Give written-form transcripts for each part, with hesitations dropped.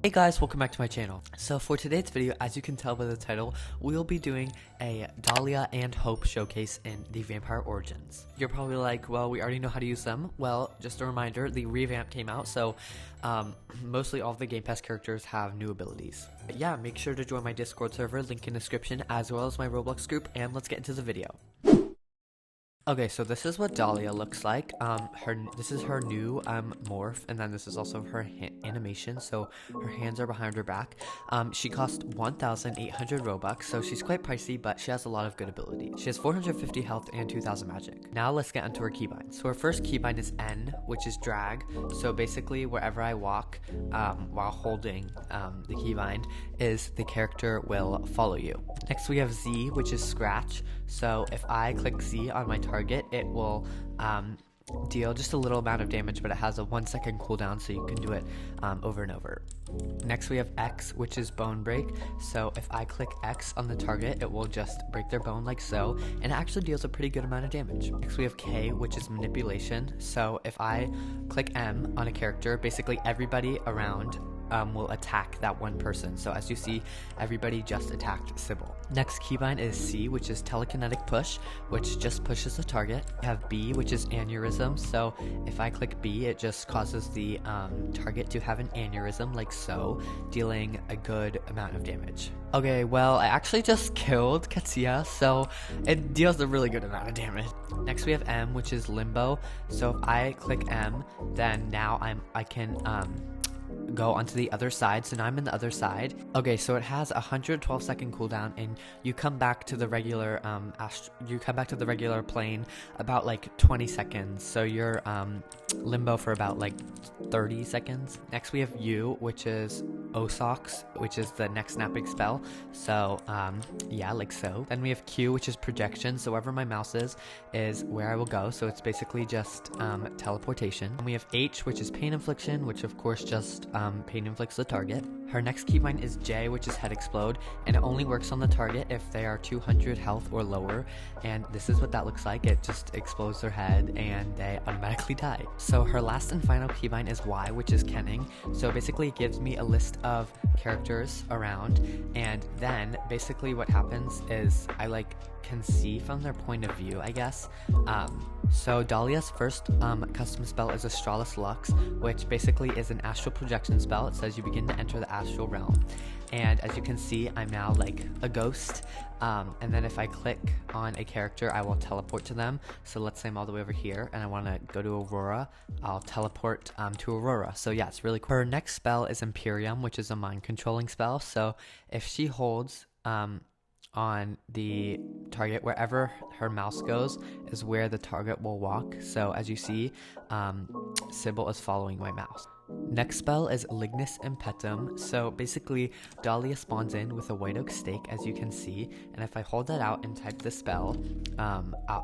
Hey guys, welcome back to my channel. So for today's video, as you can tell by the title, we'll be doing a Dahlia and Hope showcase in the Vampire Origins. You're probably like, well, we already know how to use them. Well, just a reminder, the Revamp came out, so mostly all of the Game Pass characters have new abilities. But yeah, make sure to join my Discord server, link in description, as well as my Roblox group, and let's get into the video. Okay, so this is what Dahlia looks like. This is her new morph, and then this is also her animation. So her hands are behind her back. She cost 1,800 Robux, so she's quite pricey, but she has a lot of good ability. She has 450 health and 2,000 magic. Now let's get into her keybind. So her first keybind is N, which is drag. So basically, wherever I walk while holding the keybind, the character will follow you. Next we have Z, which is scratch. So if I click Z on my target, it will deal just a little amount of damage, but it has a 1-second cooldown, so you can do it over and over. Next we have X, which is bone break. So if I click X on the target, it will just break their bone like so, and it actually deals a pretty good amount of damage. Next we have K, which is manipulation. So if I click M on a character, basically everybody around will attack that one person. So as you see, everybody just attacked Sybil. Next keybind is C, which is Telekinetic Push, which just pushes the target. We have B, which is aneurysm. So if I click B, it just causes the target to have an aneurysm like so, dealing a good amount of damage. Okay, well, I actually just killed Katsuya, so it deals a really good amount of damage. Next we have M, which is Limbo. So if I click M, then now I can go onto the other side. So now I'm in the other side. Okay, so it has a 112-second cooldown, and you come back to the regular plane about like 20 seconds. So you're limbo for about like 30 seconds. Next we have U, which is Osox, which is the next snapping spell. So yeah, like so. Then we have Q, which is projection. So wherever my mouse is where I will go. So it's basically just teleportation. And we have H, which is pain infliction, which of course just pain inflicts the target. Her next keybind is J, which is head explode, and it only works on the target if they are 200 health or lower, and this is what that looks like. It just explodes their head and they automatically die. So her last and final keybind is Y, which is kenning. So basically it gives me a list of characters around, and then basically what happens is I can see from their point of view, I guess. So Dahlia's first custom spell is Astralis Lux, which basically is an astral projection spell. It says you begin to enter the astral realm, and as you can see, I'm now like a ghost, and then if I click on a character, I will teleport to them. So let's say I'm all the way over here and I want to go to Aurora, I'll teleport to Aurora. So yeah, it's really cool. Her next spell is Imperium, which is a mind controlling spell. So if she holds on the target, wherever her mouse goes is where the target will walk. So as you see, Sybil is following my mouse. Next spell is Lignus Impetum. So basically Dahlia spawns in with a white oak stake, as you can see, and if I hold that out and type the spell,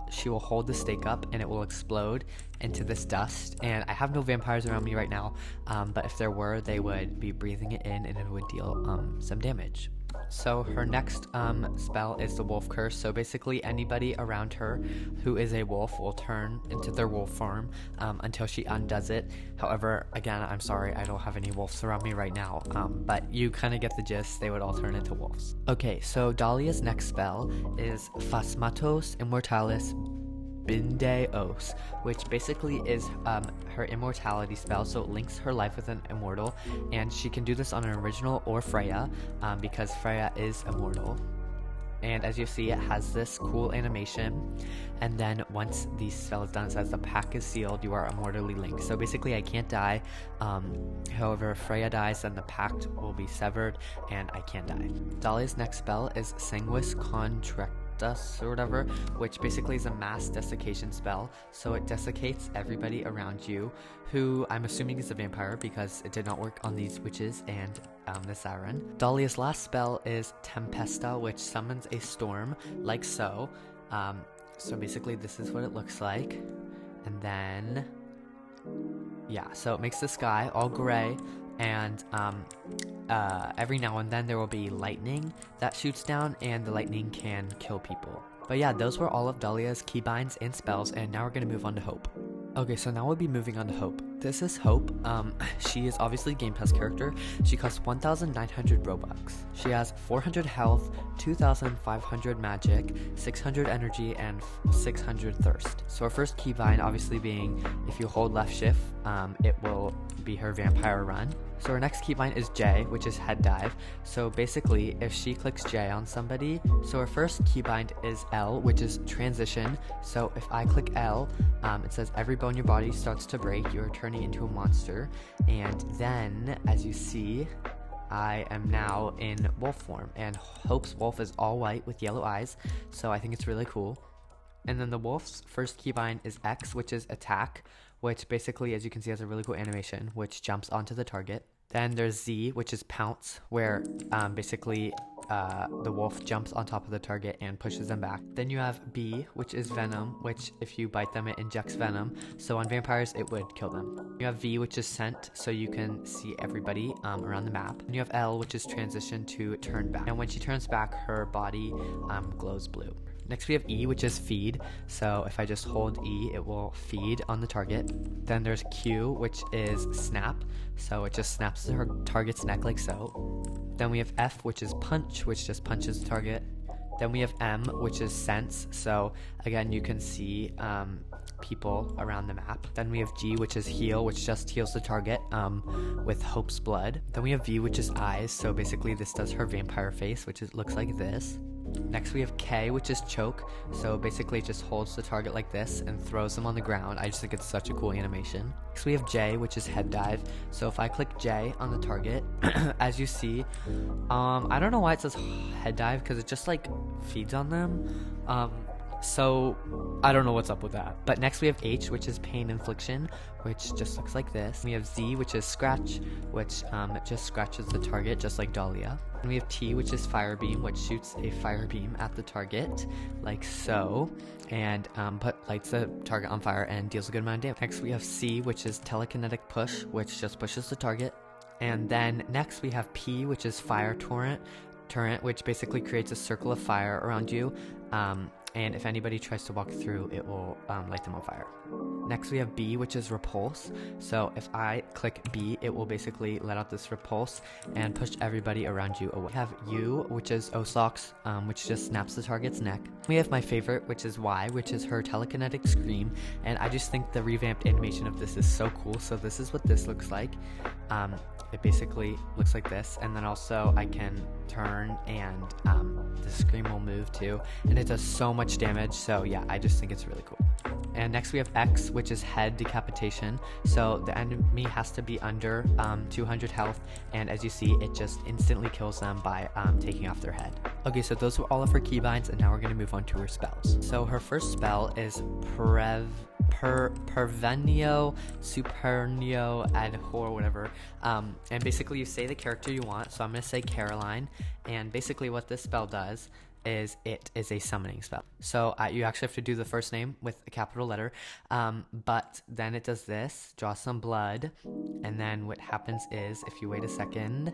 she will hold the stake up and it will explode into this dust. And I have no vampires around me right now, but if there were, they would be breathing it in and it would deal some damage. So her next spell is the Wolf Curse. So basically anybody around her who is a wolf will turn into their wolf form until she undoes it. However, again, I'm sorry, I don't have any wolves around me right now, but you kind of get the gist. They would all turn into wolves. Okay, so Dahlia's next spell is Phasmatos Immortalis Bindeos, which basically is her immortality spell. So it links her life with an immortal, and she can do this on an original or Freya, because Freya is immortal. And as you see, it has this cool animation, and then once the spell is done, it says the pact is sealed, you are immortally linked. So basically I can't die. However, if Freya dies, then the pact will be severed and I can't die. Dahlia's next spell is Sanguis Contract or whatever, which basically is a mass desiccation spell. So it desiccates everybody around you, who I'm assuming is a vampire because it did not work on these witches and the siren. Dahlia's last spell is Tempesta, which summons a storm like so. So basically this is what it looks like, and then yeah, so it makes the sky all gray, and every now and then there will be lightning that shoots down, and the lightning can kill people. But yeah, those were all of Dahlia's keybinds and spells, and now we're going to move on to Hope. Okay, so now we'll be moving on to Hope. This is Hope. She is obviously a Game Pass character. She costs 1,900 Robux. She has 400 health, 2,500 magic, 600 energy, and 600 thirst. So her first keybind obviously being, if you hold left shift, it will be her vampire run. So her next keybind is J, which is head dive. So basically, if she clicks J on somebody, so her first keybind is L, which is transition. So if I click L, it says every bone in your body starts to break. You're turning into a monster. And then, as you see, I am now in wolf form. And Hope's wolf is all white with yellow eyes. So I think it's really cool. And then the wolf's first keybind is X, which is attack, which basically, as you can see, has a really cool animation, which jumps onto the target. Then there's Z, which is pounce, where basically the wolf jumps on top of the target and pushes them back. Then you have B, which is venom, which if you bite them, it injects venom. So on vampires, it would kill them. You have V, which is scent, so you can see everybody around the map. And you have L, which is transition to turn back. And when she turns back, her body glows blue. Next we have E, which is feed. So if I just hold E, it will feed on the target. Then there's Q, which is snap. So it just snaps her target's neck like so. Then we have F, which is punch, which just punches the target. Then we have M, which is sense. So again, you can see people around the map. Then we have G, which is heal, which just heals the target with Hope's blood. Then we have V, which is eyes. So basically this does her vampire face, which looks like this. Next we have K, which is choke. So basically it just holds the target like this and throws them on the ground. I just think it's such a cool animation. Next we have J, which is head dive. So if I click J on the target, as you see, I don't know why it says head dive, because it just like feeds on them. So I don't know what's up with that. But next we have H, which is pain infliction, which just looks like this. We have Z, which is scratch, which it just scratches the target just like DAHLIA. And we have T, which is fire beam, which shoots a fire beam at the target like so, and lights the target on fire and deals a good amount of damage. Next we have C, which is telekinetic push, which just pushes the target. And then next we have P, which is fire torrent, which basically creates a circle of fire around you. And if anybody tries to walk through, it will light them on fire. Next we have B, which is repulse. So if I click B, it will basically let out this repulse and push everybody around you away. We have U, which is Osox, which just snaps the target's neck. We have my favorite, which is Y, which is her telekinetic screen. And I just think the revamped animation of this is so cool. So this is what this looks like. It basically looks like this, and then also I can turn and the screen will move too, and it does so much damage. So yeah, I just think it's really cool. And next we have X, which is head decapitation. So the enemy has to be under 200 health, and as you see, it just instantly kills them by taking off their head. Okay, so those were all of her keybinds, and now we're going to move on to her spells. So her first spell is Pervenio, Supernio, Adhor, whatever. And basically you say the character you want. So I'm going to say Caroline. And basically what this spell does is it is a summoning spell. So you actually have to do the first name with a capital letter. But then it does this, draw some blood. And then what happens is, if you wait a second,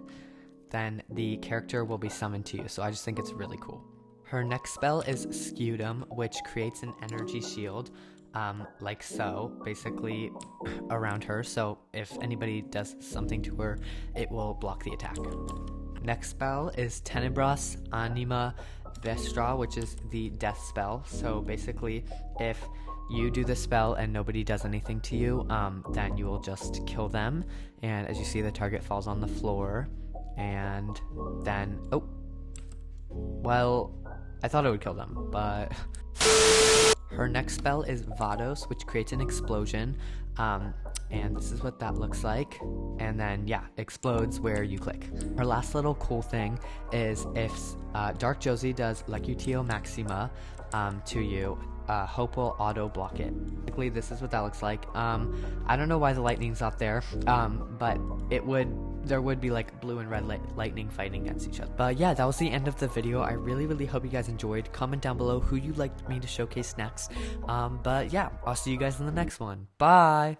then the character will be summoned to you. So I just think it's really cool. Her next spell is Scutum, which creates an energy shield. Like so, basically around her, so if anybody does something to her, it will block the attack. Next spell is Tenebras Anima Vestra, which is the death spell. So basically, if you do the spell and nobody does anything to you, then you will just kill them, and as you see, the target falls on the floor, and then, oh, well, I thought it would kill them, but her next spell is Vados, which creates an explosion, and this is what that looks like, and then yeah, explodes where you click. Her last little cool thing is if Dark Josie does Lecutio Maxima to you, Hope will auto block it. Basically, this is what that looks like. I don't know why the lightning's not there, but there would be like blue and red lightning fighting against each other. But yeah, that was the end of the video. I really hope you guys enjoyed. Comment down below who you'd like me to showcase next. But yeah, I'll see you guys in the next one. Bye!